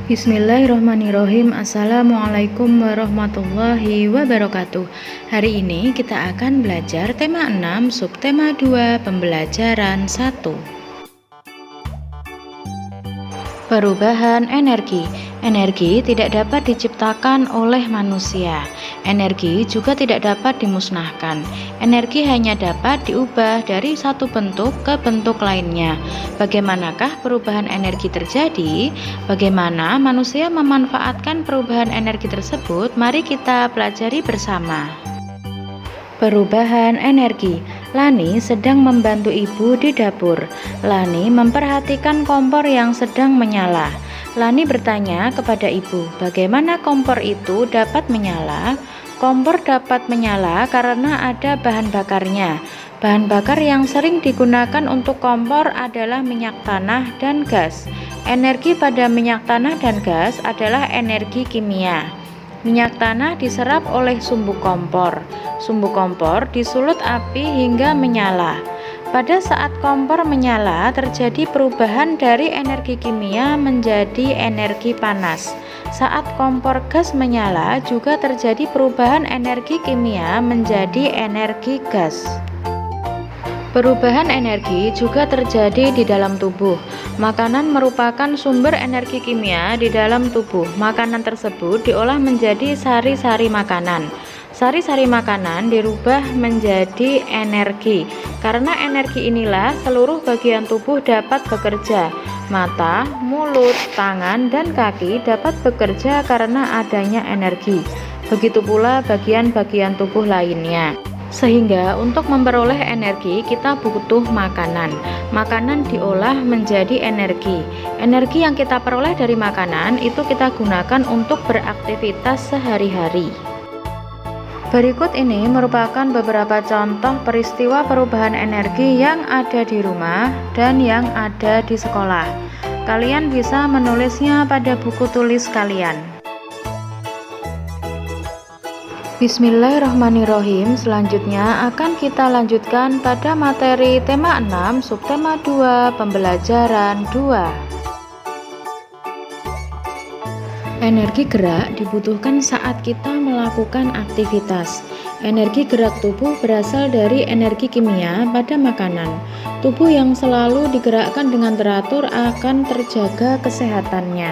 Bismillahirrahmanirrahim. Assalamualaikum warahmatullahi wabarakatuh. Hari ini kita akan belajar tema 6, subtema 2, pembelajaran 1. Perubahan energi. Energi tidak dapat diciptakan oleh manusia. Energi juga tidak dapat dimusnahkan. Energi hanya dapat diubah dari satu bentuk ke bentuk lainnya. Bagaimanakah perubahan energi terjadi? Bagaimana manusia memanfaatkan perubahan energi tersebut? Mari kita pelajari bersama. Perubahan energi. Lani sedang membantu ibu di dapur. Lani memperhatikan kompor yang sedang menyala. Lani bertanya kepada ibu, bagaimana kompor itu dapat menyala? Kompor dapat menyala karena ada bahan bakarnya. Bahan bakar yang sering digunakan untuk kompor adalah minyak tanah dan gas. Energi pada minyak tanah dan gas adalah energi kimia. Minyak tanah diserap oleh sumbu kompor. Sumbu kompor disulut api hingga menyala. Pada saat kompor menyala, terjadi perubahan dari energi kimia menjadi energi panas. Saat kompor gas menyala, juga terjadi perubahan energi kimia menjadi energi gas. Perubahan energi juga terjadi di dalam tubuh. Makanan merupakan sumber energi kimia di dalam tubuh. Makanan tersebut diolah menjadi sari-sari makanan. Sari-sari makanan dirubah menjadi energi. Karena energi inilah seluruh bagian tubuh dapat bekerja. Mata, mulut, tangan, dan kaki dapat bekerja karena adanya energi. Begitu pula bagian-bagian tubuh lainnya. Sehingga untuk memperoleh energi kita butuh makanan. Makanan diolah menjadi energi. Energi yang kita peroleh dari makanan itu kita gunakan untuk beraktivitas sehari-hari. Berikut ini merupakan beberapa contoh peristiwa perubahan energi yang ada di rumah dan yang ada di sekolah. Kalian bisa menulisnya pada buku tulis kalian. Bismillahirrahmanirrahim. Selanjutnya akan kita lanjutkan pada materi tema 6, subtema 2, pembelajaran 2. Energi gerak dibutuhkan saat kita melakukan aktivitas. Energi gerak tubuh berasal dari energi kimia pada makanan. Tubuh yang selalu digerakkan dengan teratur akan terjaga kesehatannya.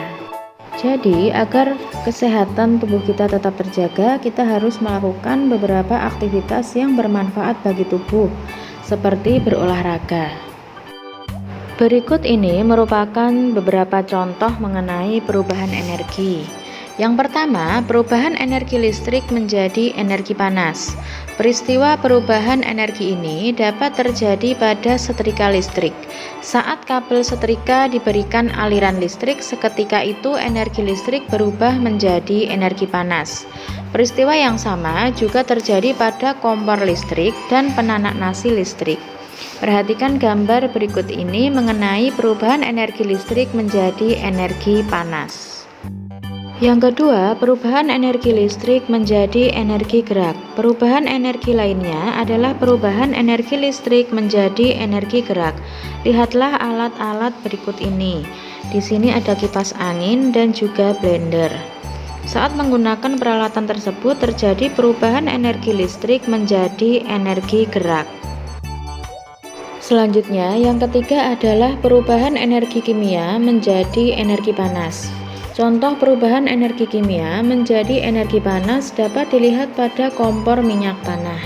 Jadi, agar kesehatan tubuh kita tetap terjaga, kita harus melakukan beberapa aktivitas yang bermanfaat bagi tubuh, seperti berolahraga. Berikut ini merupakan beberapa contoh mengenai perubahan energi. Yang pertama, perubahan energi listrik menjadi energi panas. Peristiwa perubahan energi ini dapat terjadi pada setrika listrik. Saat kabel setrika diberikan aliran listrik, seketika itu energi listrik berubah menjadi energi panas. Peristiwa yang sama juga terjadi pada kompor listrik dan penanak nasi listrik. Perhatikan gambar berikut ini mengenai perubahan energi listrik menjadi energi panas. Yang kedua, perubahan energi listrik menjadi energi gerak. Perubahan energi lainnya adalah perubahan energi listrik menjadi energi gerak. Lihatlah alat-alat berikut ini. Di sini ada kipas angin dan juga blender. Saat menggunakan peralatan tersebut terjadi perubahan energi listrik menjadi energi gerak. Selanjutnya, yang ketiga adalah perubahan energi kimia menjadi energi panas. Contoh perubahan energi kimia menjadi energi panas dapat dilihat pada kompor minyak tanah.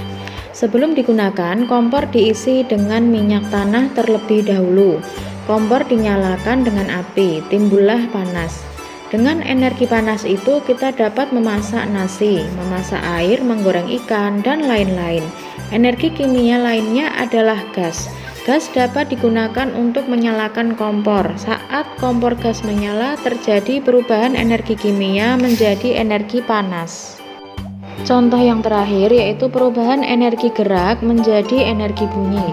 Sebelum digunakan, kompor diisi dengan minyak tanah terlebih dahulu. Kompor dinyalakan dengan api, timbullah panas. Dengan energi panas itu kita dapat memasak nasi, memasak air, menggoreng ikan, dan lain-lain. Energi kimia lainnya adalah gas. Gas dapat digunakan untuk menyalakan kompor. Saat kompor gas menyala, terjadi perubahan energi kimia menjadi energi panas. Contoh yang terakhir yaitu perubahan energi gerak menjadi energi bunyi.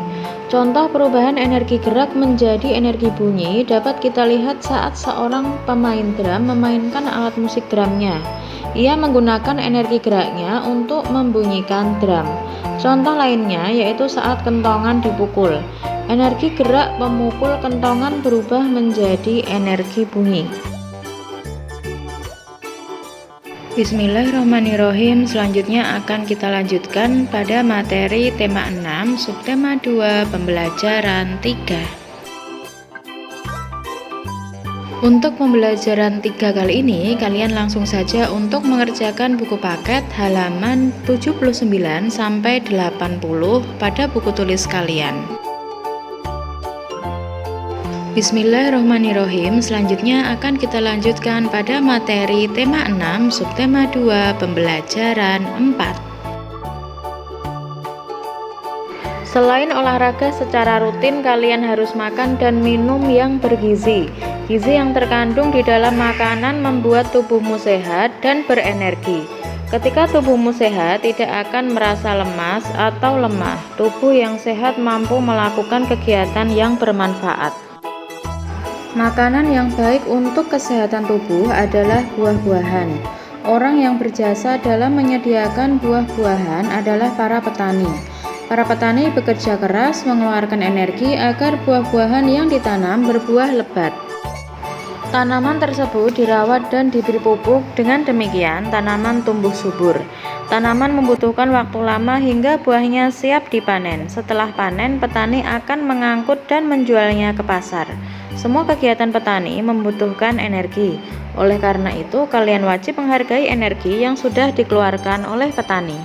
Contoh perubahan energi gerak menjadi energi bunyi dapat kita lihat saat seorang pemain drum memainkan alat musik drumnya. Ia menggunakan energi geraknya untuk membunyikan drum. Contoh lainnya yaitu saat kentongan dipukul. Energi gerak pemukul kentongan berubah menjadi energi bunyi. Bismillahirrahmanirrahim. Selanjutnya akan kita lanjutkan pada materi tema 6, subtema 2, pembelajaran 3. Untuk pembelajaran 3 kali ini, kalian langsung saja untuk mengerjakan buku paket halaman 79 sampai 80 pada buku tulis kalian. Bismillahirrahmanirrahim. Selanjutnya akan kita lanjutkan pada materi tema 6, subtema 2, pembelajaran 4. Selain olahraga secara rutin, kalian harus makan dan minum yang bergizi. Gizi yang terkandung di dalam makanan membuat tubuhmu sehat dan berenergi. Ketika tubuhmu sehat, tidak akan merasa lemas atau lemah. Tubuh yang sehat mampu melakukan kegiatan yang bermanfaat. Makanan yang baik untuk kesehatan tubuh adalah buah-buahan. Orang yang berjasa dalam menyediakan buah-buahan adalah para petani. Para petani bekerja keras mengeluarkan energi agar buah-buahan yang ditanam berbuah lebat. Tanaman tersebut dirawat dan diberi pupuk, dengan demikian tanaman tumbuh subur. Tanaman membutuhkan waktu lama hingga buahnya siap dipanen. Setelah panen, petani akan mengangkut dan menjualnya ke pasar. Semua kegiatan petani membutuhkan energi. Oleh karena itu, kalian wajib menghargai energi yang sudah dikeluarkan oleh petani.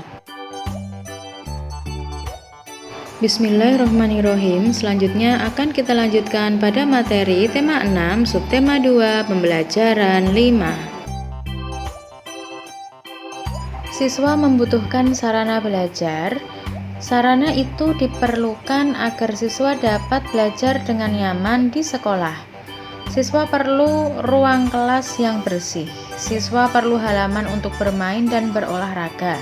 Bismillahirrahmanirrahim. Selanjutnya akan kita lanjutkan pada materi tema 6, subtema 2, pembelajaran 5. Siswa membutuhkan sarana belajar. Sarana itu diperlukan agar siswa dapat belajar dengan nyaman di sekolah. Siswa perlu ruang kelas yang bersih. Siswa perlu halaman untuk bermain dan berolahraga.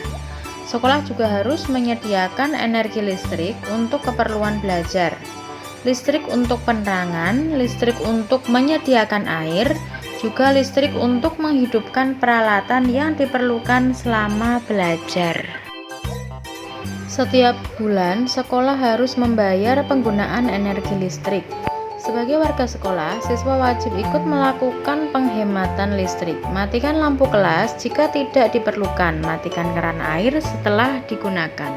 Sekolah juga harus menyediakan energi listrik untuk keperluan belajar, listrik untuk penerangan, listrik untuk menyediakan air, juga listrik untuk menghidupkan peralatan yang diperlukan selama belajar. Setiap bulan, sekolah harus membayar penggunaan energi listrik. Sebagai warga sekolah, siswa wajib ikut melakukan penghematan listrik. Matikan lampu kelas jika tidak diperlukan. Matikan keran air setelah digunakan.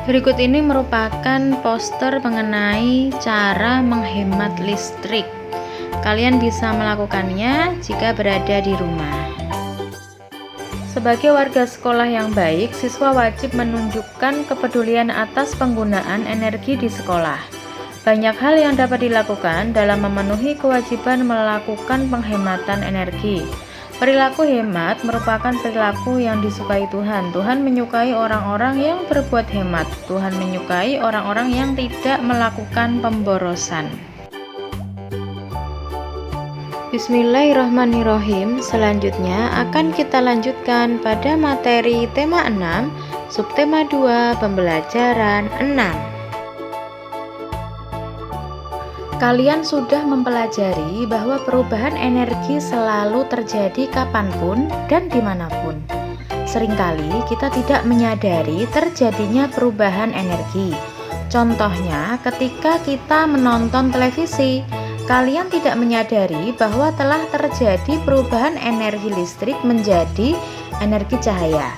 Berikut ini merupakan poster mengenai cara menghemat listrik. Kalian bisa melakukannya jika berada di rumah. Sebagai warga sekolah yang baik, siswa wajib menunjukkan kepedulian atas penggunaan energi di sekolah. Banyak hal yang dapat dilakukan dalam memenuhi kewajiban melakukan penghematan energi. Perilaku hemat merupakan perilaku yang disukai Tuhan. Tuhan menyukai orang-orang yang berbuat hemat. Tuhan menyukai orang-orang yang tidak melakukan pemborosan. Bismillahirrahmanirrahim. Selanjutnya akan kita lanjutkan pada materi tema 6, subtema 2, pembelajaran 6. Kalian sudah mempelajari bahwa perubahan energi selalu terjadi kapanpun dan dimanapun. Seringkali kita tidak menyadari terjadinya perubahan energi. Contohnya ketika kita menonton televisi, kalian tidak menyadari bahwa telah terjadi perubahan energi listrik menjadi energi cahaya.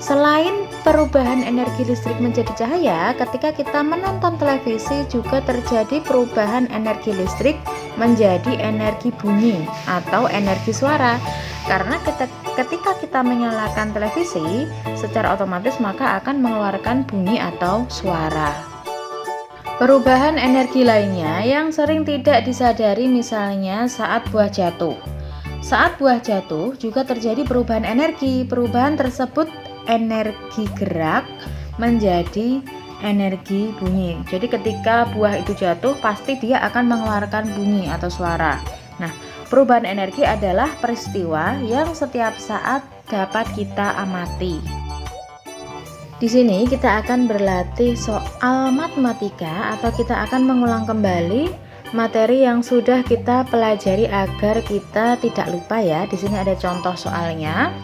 Selain perubahan energi listrik menjadi cahaya, ketika kita menonton televisi juga terjadi perubahan energi listrik menjadi energi bunyi atau energi suara. Karena ketika kita menyalakan televisi, secara otomatis maka akan mengeluarkan bunyi atau suara. Perubahan energi lainnya yang sering tidak disadari, misalnya saat buah jatuh. Saat buah jatuh juga terjadi perubahan energi. Perubahan tersebut energi gerak menjadi energi bunyi. Jadi ketika buah itu jatuh, pasti dia akan mengeluarkan bunyi atau suara. Nah, perubahan energi adalah peristiwa yang setiap saat dapat kita amati. Di sini kita akan berlatih soal matematika atau kita akan mengulang kembali materi yang sudah kita pelajari agar kita tidak lupa ya. Di sini ada contoh soalnya.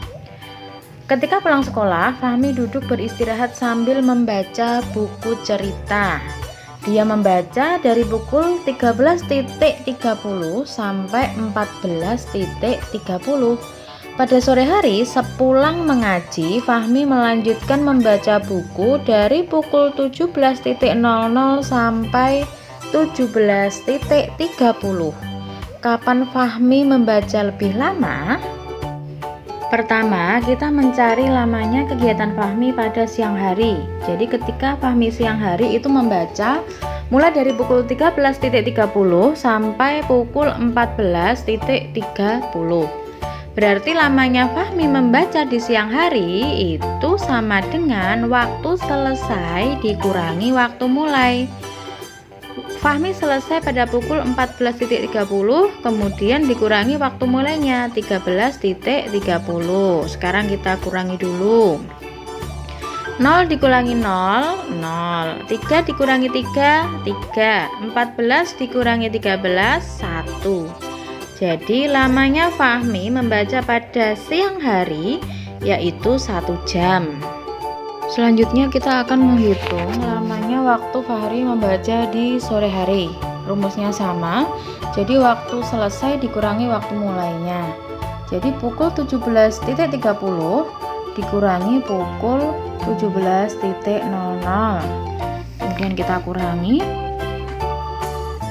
Ketika pulang sekolah, Fahmi duduk beristirahat sambil membaca buku cerita. Dia membaca dari pukul 13.30 sampai 14.30. Pada sore hari, sepulang mengaji, Fahmi melanjutkan membaca buku dari pukul 17.00 sampai 17.30. Kapan Fahmi membaca lebih lama? Pertama, kita mencari lamanya kegiatan Fahmi pada siang hari. Jadi ketika Fahmi siang hari itu membaca mulai dari pukul 13.30 sampai pukul 14.30. Berarti lamanya Fahmi membaca di siang hari itu sama dengan waktu selesai dikurangi waktu mulai. Fahmi selesai pada pukul 14.30, kemudian dikurangi waktu mulainya 13.30. Sekarang kita kurangi dulu. 0 dikurangi 0, 0. 3 dikurangi 3, 3. 14 dikurangi 13, 1. Jadi lamanya Fahmi membaca pada siang hari yaitu 1 jam. Selanjutnya kita akan menghitung lamanya waktu Fahri membaca di sore hari. Rumusnya sama, jadi waktu selesai dikurangi waktu mulainya. Jadi pukul 17.30 dikurangi pukul 17.00. Kemudian kita kurangi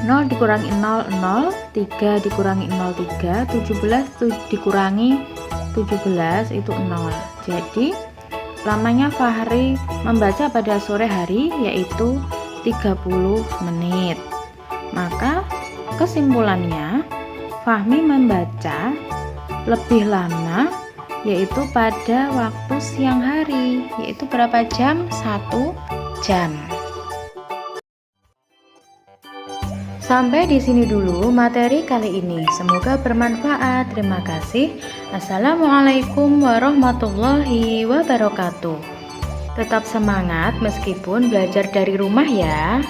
0 dikurangi 0, 0, 3 dikurangi 0, 3, 17 dikurangi 17 itu 0. Jadi lamanya Fahri membaca pada sore hari yaitu 30 menit. Maka kesimpulannya Fahmi membaca lebih lama yaitu pada waktu siang hari, yaitu berapa jam? 1 jam. Sampai di sini dulu materi kali ini. Semoga bermanfaat. Terima kasih. Assalamualaikum warahmatullahi wabarakatuh. Tetap semangat meskipun belajar dari rumah ya.